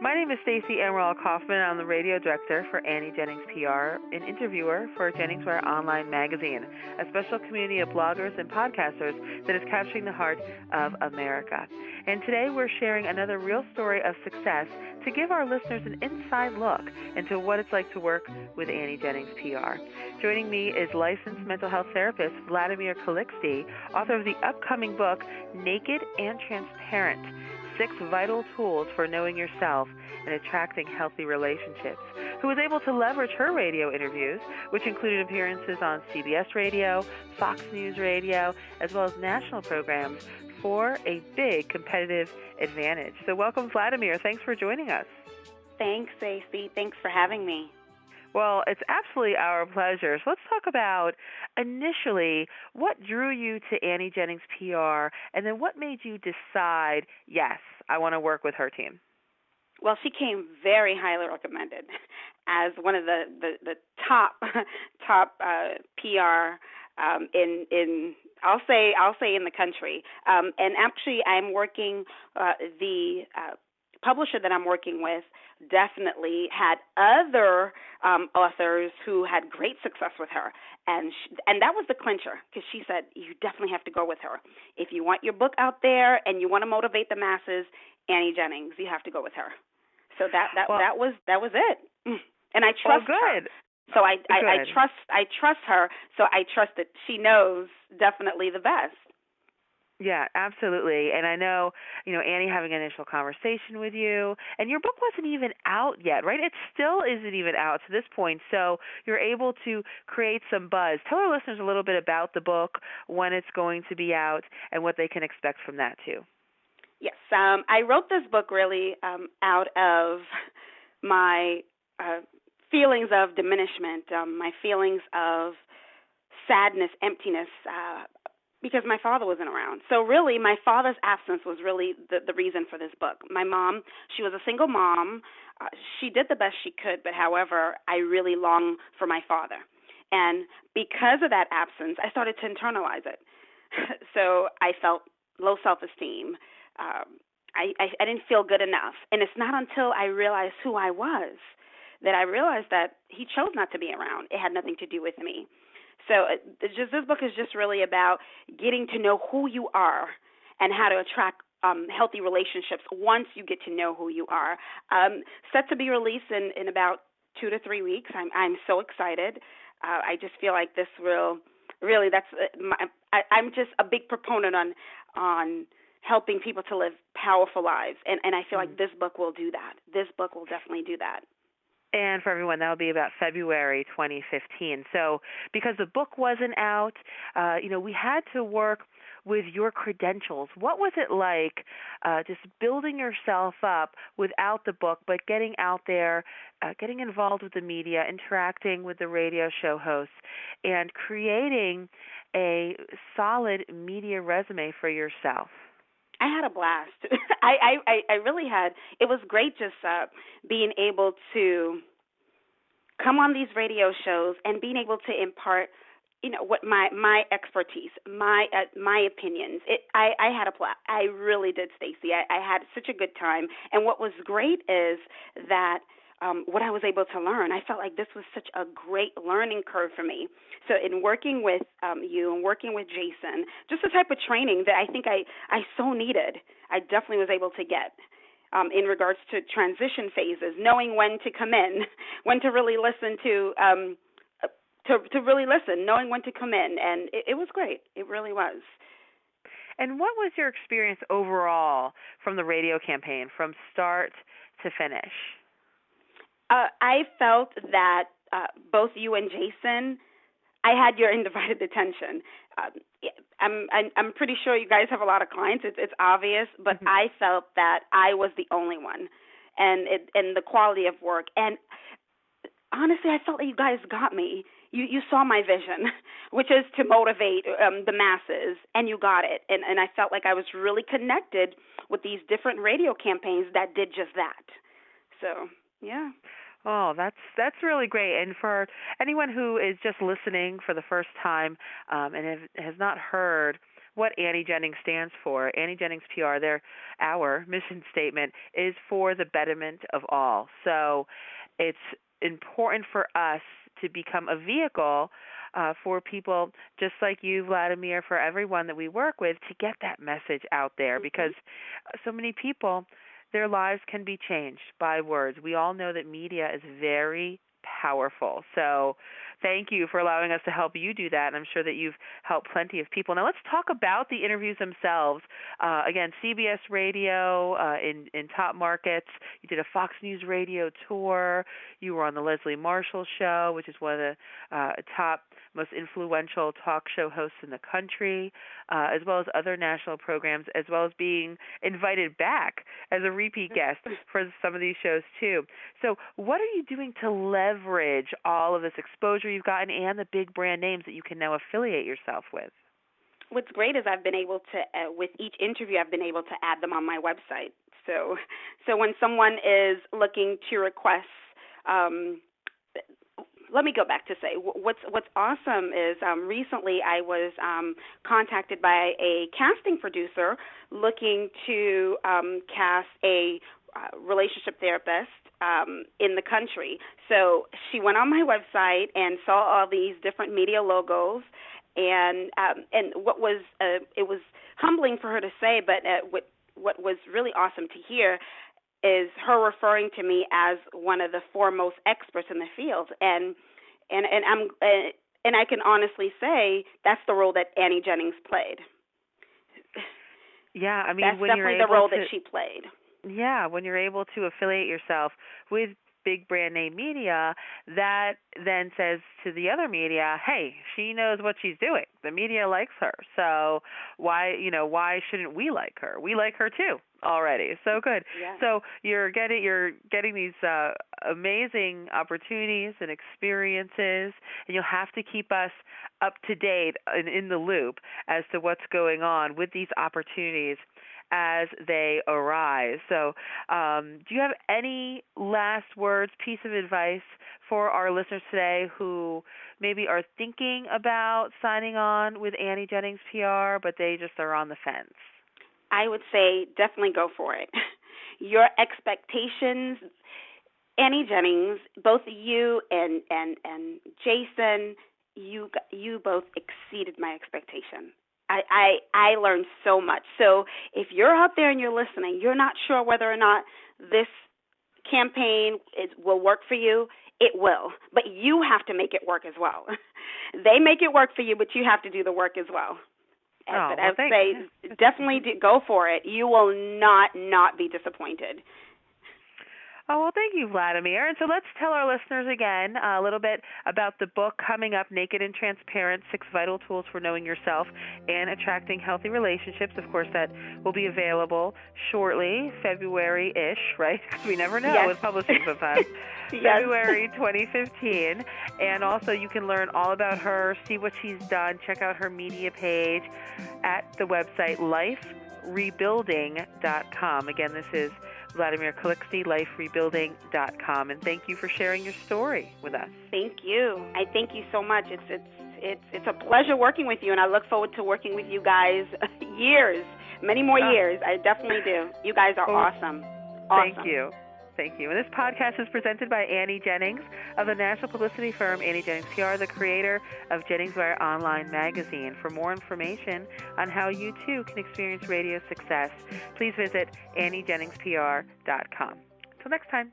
My name is Stacey Emerald Kaufman. I'm the radio director for Annie Jennings PR, an interviewer for Jenningsware Online Magazine, a special community of bloggers and podcasters that is capturing the heart of America. And today we're sharing another real story of success to give our listeners an inside look into what it's like to work with Annie Jennings PR. Joining me is licensed mental health therapist Vladimire Calixte, author of the upcoming book, Naked and Transparent: 6 Vital Tools for Knowing Yourself and Attracting Healthy Relationships, who was able to leverage her radio interviews, which included appearances on CBS Radio, Fox News Radio, as well as national programs, for a big competitive advantage. So welcome, Vladimire. Thanks for joining us. Thanks, Stacey. Thanks for having me. Well, it's absolutely our pleasure. So let's talk about initially what drew you to Annie Jennings PR, and then what made you decide, yes, I want to work with her team. Well, she came very highly recommended as one of the top PR in I'll say in the country. And actually, I'm working the publisher that I'm working with definitely had other authors who had great success with her, and that was the clincher, because she said, you definitely have to go with her. If you want your book out there and you want to motivate the masses, Annie Jennings, you have to go with her. So that was it, and I trust her. So I trust her. So I trust that she knows definitely the best. Yeah, absolutely. And I know, Annie having an initial conversation with you, and your book wasn't even out yet, right? It still isn't even out to this point. So you're able to create some buzz. Tell our listeners a little bit about the book, when it's going to be out, and what they can expect from that too. Yes, I wrote this book really out of my feelings of diminishment, my feelings of sadness, emptiness, because my father wasn't around. So really, my father's absence was really the reason for this book. My mom, she was a single mom. She did the best she could, but however, I really long for my father. And because of that absence, I started to internalize it. So I felt low self-esteem. I didn't feel good enough. And it's not until I realized who I was that I realized that he chose not to be around. It had nothing to do with me. So this book is just really about getting to know who you are and how to attract healthy relationships once you get to know who you are. Set to be released in about 2 to 3 weeks. I'm so excited. I just feel like this will really, I'm just a big proponent on helping people to live powerful lives, and I feel like this book will do that. This book will definitely do that. And for everyone, that will be about February 2015. So because the book wasn't out, we had to work with your credentials. What was it like just building yourself up without the book, but getting out there, getting involved with the media, interacting with the radio show hosts, and creating a solid media resume for yourself? I had a blast. I really had. It was great just being able to come on these radio shows and being able to impart, what my expertise, my opinions. I had a blast. I really did, Stacey. I had such a good time. And what was great is that what I was able to learn, I felt like this was such a great learning curve for me. So in working with you and working with Jason, just the type of training that I think I so needed, I definitely was able to get in regards to transition phases, knowing when to come in, when to really listen to really listen, knowing when to come in. And it was great. It really was. And what was your experience overall from the radio campaign, from start to finish? I felt that both you and Jason, I had your undivided attention. I'm pretty sure you guys have a lot of clients. It's obvious, but I felt that I was the only one, and the quality of work. And honestly, I felt that you guys got me. You saw my vision, which is to motivate the masses, and you got it. And I felt like I was really connected with these different radio campaigns that did just that. So, yeah. Oh, that's really great. And for anyone who is just listening for the first time and has not heard what Annie Jennings stands for. Annie Jennings PR, our mission statement is for the betterment of all. So it's important for us to become a vehicle for people just like you, Vladimire, for everyone that we work with, to get that message out there, because so many people, their lives can be changed by words. We all know that media is very powerful. So thank you for allowing us to help you do that, and I'm sure that you've helped plenty of people. Now let's talk about the interviews themselves. Again, CBS Radio in top markets. You did a Fox News radio tour. You were on the Leslie Marshall Show, which is one of the top, most influential talk show hosts in the country, as well as other national programs, as well as being invited back as a repeat guest for some of these shows too. So what are you doing to leverage all of this exposure you've gotten and the big brand names that you can now affiliate yourself with? What's great is I've been able to, with each interview, I've been able to add them on my website. So when someone is looking to request, let me go back to say what's awesome is recently I was contacted by a casting producer looking to cast a relationship therapist in the country. So she went on my website and saw all these different media logos, and what was it was humbling for her to say, but what was really awesome to hear is her referring to me as one of the foremost experts in the field, and I can honestly say that's the role that Annie Jennings played. Yeah, I mean, that's when definitely you're the role that she played. Yeah, when you're able to affiliate yourself with big brand name media, that then says to the other media, hey, she knows what she's doing. The media likes her. So why shouldn't we like her? We like her too already. So good. Yeah. So you're getting these amazing opportunities and experiences, and you'll have to keep us up to date and in the loop as to what's going on with these opportunities as they arise. So do you have any last words, piece of advice for our listeners today who maybe are thinking about signing on with Annie Jennings PR, but they just are on the fence? I would say definitely go for it. Your expectations, Annie Jennings, both you and Jason, you both exceeded my expectation. I learned so much. So if you're out there and you're listening, you're not sure whether or not this campaign will work for you, it will. But you have to make it work as well. They make it work for you, but you have to do the work as well. But I would say definitely go for it. You will not be disappointed. Oh, well, thank you, Vladimire. And so let's tell our listeners again a little bit about the book coming up, Naked and Transparent, 6 Vital Tools for Knowing Yourself and Attracting Healthy Relationships. Of course, that will be available shortly, February-ish, right? Because we never know with publishing sometimes. Yes. February 2015. And also you can learn all about her, see what she's done, check out her media page at the website liferebuilding.com. Again, this is Vladimire Calixte, liferebuilding.com. And thank you for sharing your story with us. Thank you. I thank you so much. It's a pleasure working with you, and I look forward to working with you guys many more years. I definitely do. You guys are awesome. Thank you. Thank you. And this podcast is presented by Annie Jennings of the national publicity firm Annie Jennings PR, the creator of Jennings Wire Online Magazine. For more information on how you too can experience radio success, please visit AnnieJenningsPR.com. Until next time.